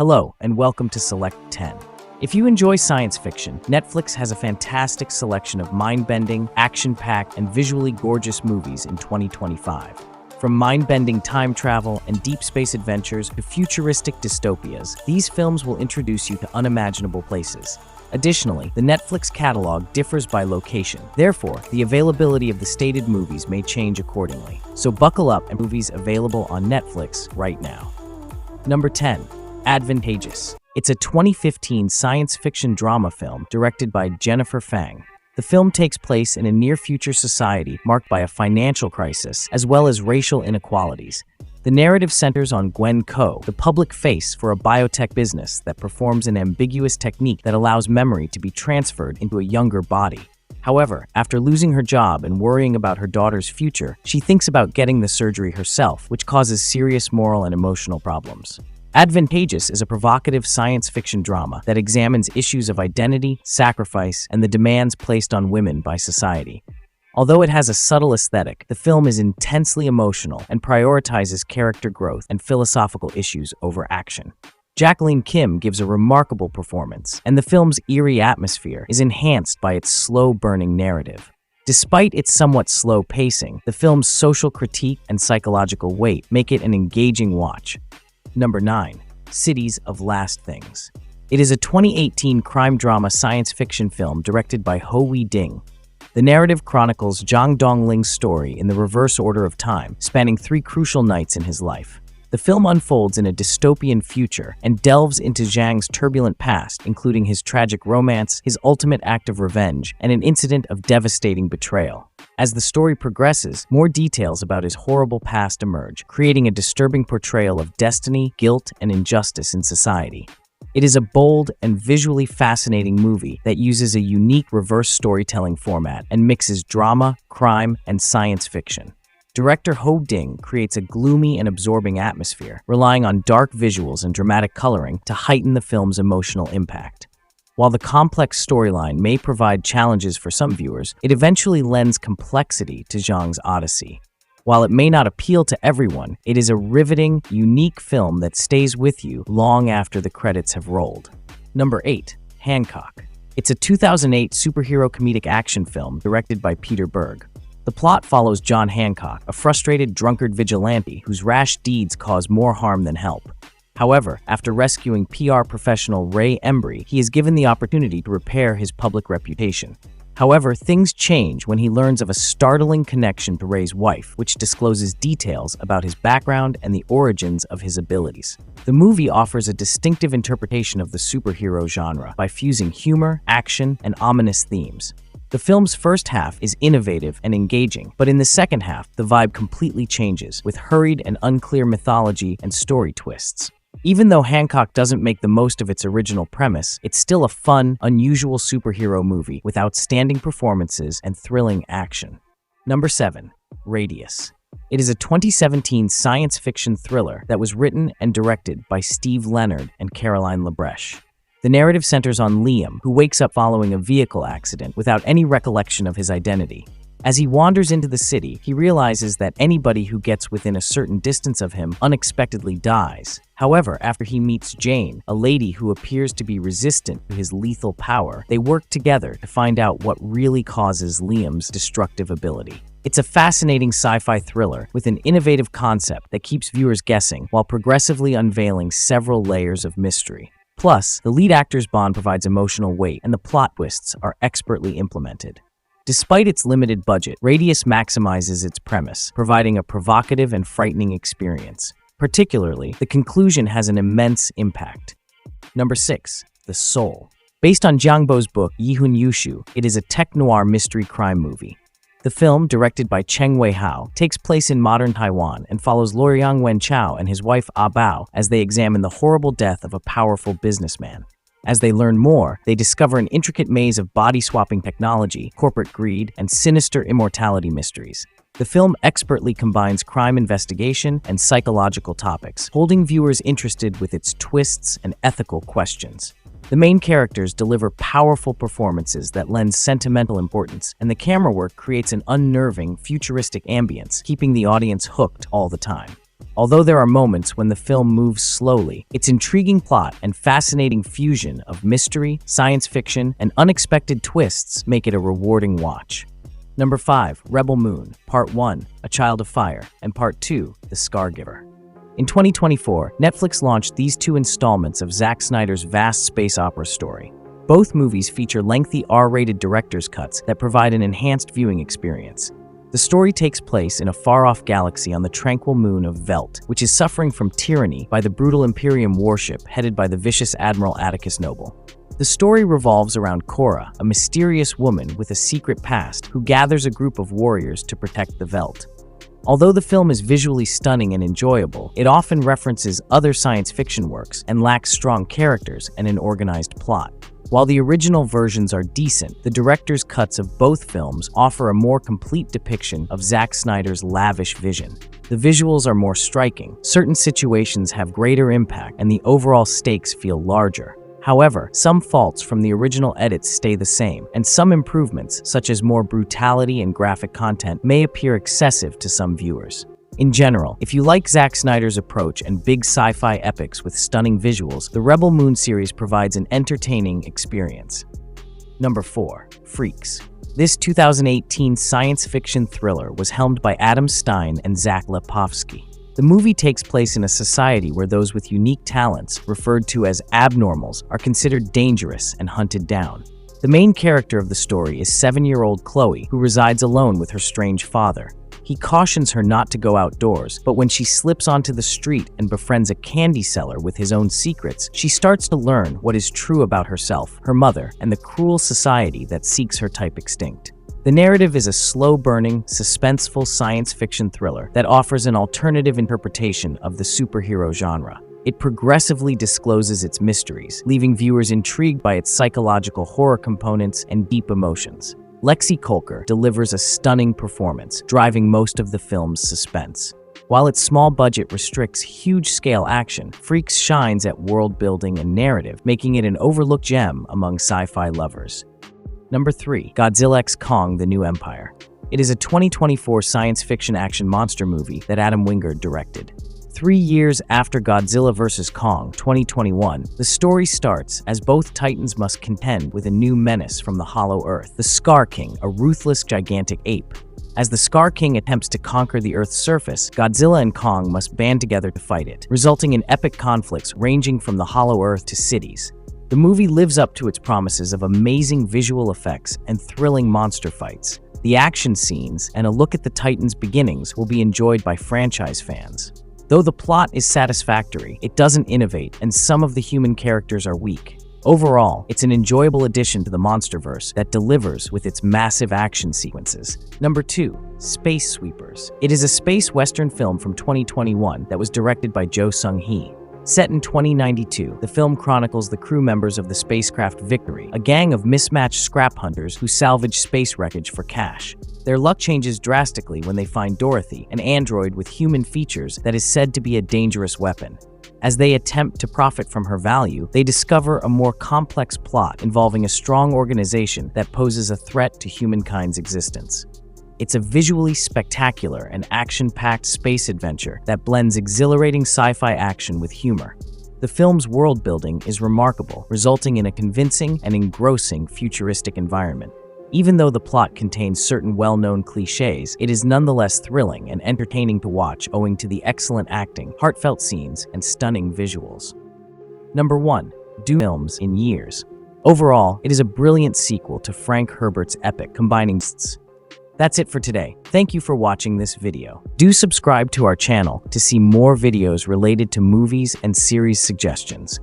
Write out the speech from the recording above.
Hello, and welcome to Select 10. If you enjoy science fiction, Netflix has a fantastic selection of mind-bending, action-packed, and visually gorgeous movies in 2025. From mind-bending time travel and deep space adventures to futuristic dystopias, these films will introduce you to unimaginable places. Additionally, the Netflix catalog differs by location. Therefore, the availability of the stated movies may change accordingly. So buckle up and movies available on Netflix right now. Number 10. Advantageous. It's a 2015 science fiction drama film directed by Jennifer Fang. The film takes place in a near-future society marked by a financial crisis as well as racial inequalities. The narrative centers on Gwen Ko, the public face for a biotech business that performs an ambiguous technique that allows memory to be transferred into a younger body. However, after losing her job and worrying about her daughter's future, she thinks about getting the surgery herself, which causes serious moral and emotional problems. Advantageous is a provocative science fiction drama that examines issues of identity, sacrifice, and the demands placed on women by society. Although it has a subtle aesthetic, the film is intensely emotional and prioritizes character growth and philosophical issues over action. Jacqueline Kim gives a remarkable performance, and the film's eerie atmosphere is enhanced by its slow-burning narrative. Despite its somewhat slow pacing, the film's social critique and psychological weight make it an engaging watch. Number 9. Cities of Last Things. It is a 2018 crime drama science fiction film directed by Ho Wee-ding. The narrative chronicles Zhang Dongling's story in the reverse order of time, spanning 3 crucial nights in his life. The film unfolds in a dystopian future and delves into Zhang's turbulent past, including his tragic romance, his ultimate act of revenge, and an incident of devastating betrayal. As the story progresses, more details about his horrible past emerge, creating a disturbing portrayal of destiny, guilt, and injustice in society. It is a bold and visually fascinating movie that uses a unique reverse storytelling format and mixes drama, crime, and science fiction. Director Ho Ding creates a gloomy and absorbing atmosphere, relying on dark visuals and dramatic coloring to heighten the film's emotional impact. While the complex storyline may provide challenges for some viewers, it eventually lends complexity to Zhang's odyssey. While it may not appeal to everyone, it is a riveting, unique film that stays with you long after the credits have rolled. Number 8. Hancock. It's a 2008 superhero comedic action film directed by Peter Berg. The plot follows John Hancock, a frustrated drunkard vigilante whose rash deeds cause more harm than help. However, after rescuing PR professional Ray Embry, he is given the opportunity to repair his public reputation. However, things change when he learns of a startling connection to Ray's wife, which discloses details about his background and the origins of his abilities. The movie offers a distinctive interpretation of the superhero genre by fusing humor, action, and ominous themes. The film's first half is innovative and engaging, but in the second half, the vibe completely changes, with hurried and unclear mythology and story twists. Even though Hancock doesn't make the most of its original premise, it's still a fun, unusual superhero movie with outstanding performances and thrilling action. Number 7. Radius. It is a 2017 science fiction thriller that was written and directed by Steve Leonard and Caroline Labreche. The narrative centers on Liam, who wakes up following a vehicle accident without any recollection of his identity. As he wanders into the city, he realizes that anybody who gets within a certain distance of him unexpectedly dies. However, after he meets Jane, a lady who appears to be resistant to his lethal power, they work together to find out what really causes Liam's destructive ability. It's a fascinating sci-fi thriller with an innovative concept that keeps viewers guessing while progressively unveiling several layers of mystery. Plus, the lead actor's bond provides emotional weight, and the plot twists are expertly implemented. Despite its limited budget, Radius maximizes its premise, providing a provocative and frightening experience. Particularly, the conclusion has an immense impact. Number 6. The Soul. Based on Jiang Bo's book Yihun Yushu, it is a tech-noir mystery crime movie. The film, directed by Cheng Wei-hao, takes place in modern Taiwan and follows Luoyang Wen-chao and his wife Ah Bao as they examine the horrible death of a powerful businessman. As they learn more, they discover an intricate maze of body-swapping technology, corporate greed, and sinister immortality mysteries. The film expertly combines crime investigation and psychological topics, holding viewers interested with its twists and ethical questions. The main characters deliver powerful performances that lend sentimental importance, and the camera work creates an unnerving, futuristic ambience, keeping the audience hooked all the time. Although there are moments when the film moves slowly, its intriguing plot and fascinating fusion of mystery, science fiction, and unexpected twists make it a rewarding watch. Number 5. Rebel Moon, Part 1, A Child of Fire, and Part 2, The Scargiver. In 2024, Netflix launched these two installments of Zack Snyder's vast space opera story. Both movies feature lengthy R-rated director's cuts that provide an enhanced viewing experience. The story takes place in a far-off galaxy on the tranquil moon of Velt, which is suffering from tyranny by the brutal Imperium warship headed by the vicious Admiral Atticus Noble. The story revolves around Cora, a mysterious woman with a secret past who gathers a group of warriors to protect the Velt. Although the film is visually stunning and enjoyable, it often references other science fiction works and lacks strong characters and an organized plot. While the original versions are decent, the director's cuts of both films offer a more complete depiction of Zack Snyder's lavish vision. The visuals are more striking, certain situations have greater impact, and the overall stakes feel larger. However, some faults from the original edits stay the same, and some improvements, such as more brutality and graphic content, may appear excessive to some viewers. In general, if you like Zack Snyder's approach and big sci-fi epics with stunning visuals, the Rebel Moon series provides an entertaining experience. Number 4. Freaks. This 2018 science fiction thriller was helmed by Adam Stein and Zach Lepovsky. The movie takes place in a society where those with unique talents, referred to as abnormals, are considered dangerous and hunted down. The main character of the story is 7-year-old Chloe, who resides alone with her strange father. He cautions her not to go outdoors, but when she slips onto the street and befriends a candy seller with his own secrets, she starts to learn what is true about herself, her mother, and the cruel society that seeks her type extinct. The narrative is a slow-burning, suspenseful science fiction thriller that offers an alternative interpretation of the superhero genre. It progressively discloses its mysteries, leaving viewers intrigued by its psychological horror components and deep emotions. Lexi Kolker delivers a stunning performance, driving most of the film's suspense. While its small budget restricts huge-scale action, Freaks shines at world-building and narrative, making it an overlooked gem among sci-fi lovers. Number 3. Godzilla x Kong: The New Empire. It is a 2024 science fiction action monster movie that Adam Wingard directed. 3 years after Godzilla vs. Kong 2021, the story starts as both titans must contend with a new menace from the Hollow Earth, the Scar King, a ruthless gigantic ape. As the Scar King attempts to conquer the Earth's surface, Godzilla and Kong must band together to fight it, resulting in epic conflicts ranging from the Hollow Earth to cities. The movie lives up to its promises of amazing visual effects and thrilling monster fights. The action scenes and a look at the Titans' beginnings will be enjoyed by franchise fans. Though the plot is satisfactory, it doesn't innovate, and some of the human characters are weak. Overall, it's an enjoyable addition to the Monsterverse that delivers with its massive action sequences. Number 2. Space Sweepers. It is a space western film from 2021 that was directed by Jo Sung-hee. Set in 2092, the film chronicles the crew members of the spacecraft Victory, a gang of mismatched scrap hunters who salvage space wreckage for cash. Their luck changes drastically when they find Dorothy, an android with human features that is said to be a dangerous weapon. As they attempt to profit from her value, they discover a more complex plot involving a strong organization that poses a threat to humankind's existence. It's a visually spectacular and action-packed space adventure that blends exhilarating sci-fi action with humor. The film's world-building is remarkable, resulting in a convincing and engrossing futuristic environment. Even though the plot contains certain well-known cliches, it is nonetheless thrilling and entertaining to watch owing to the excellent acting, heartfelt scenes, and stunning visuals. Number 1. Dune films in years. Overall, it is a brilliant sequel to Frank Herbert's epic, combining That's it for today. Thank you for watching this video. Do subscribe to our channel to see more videos related to movies and series suggestions.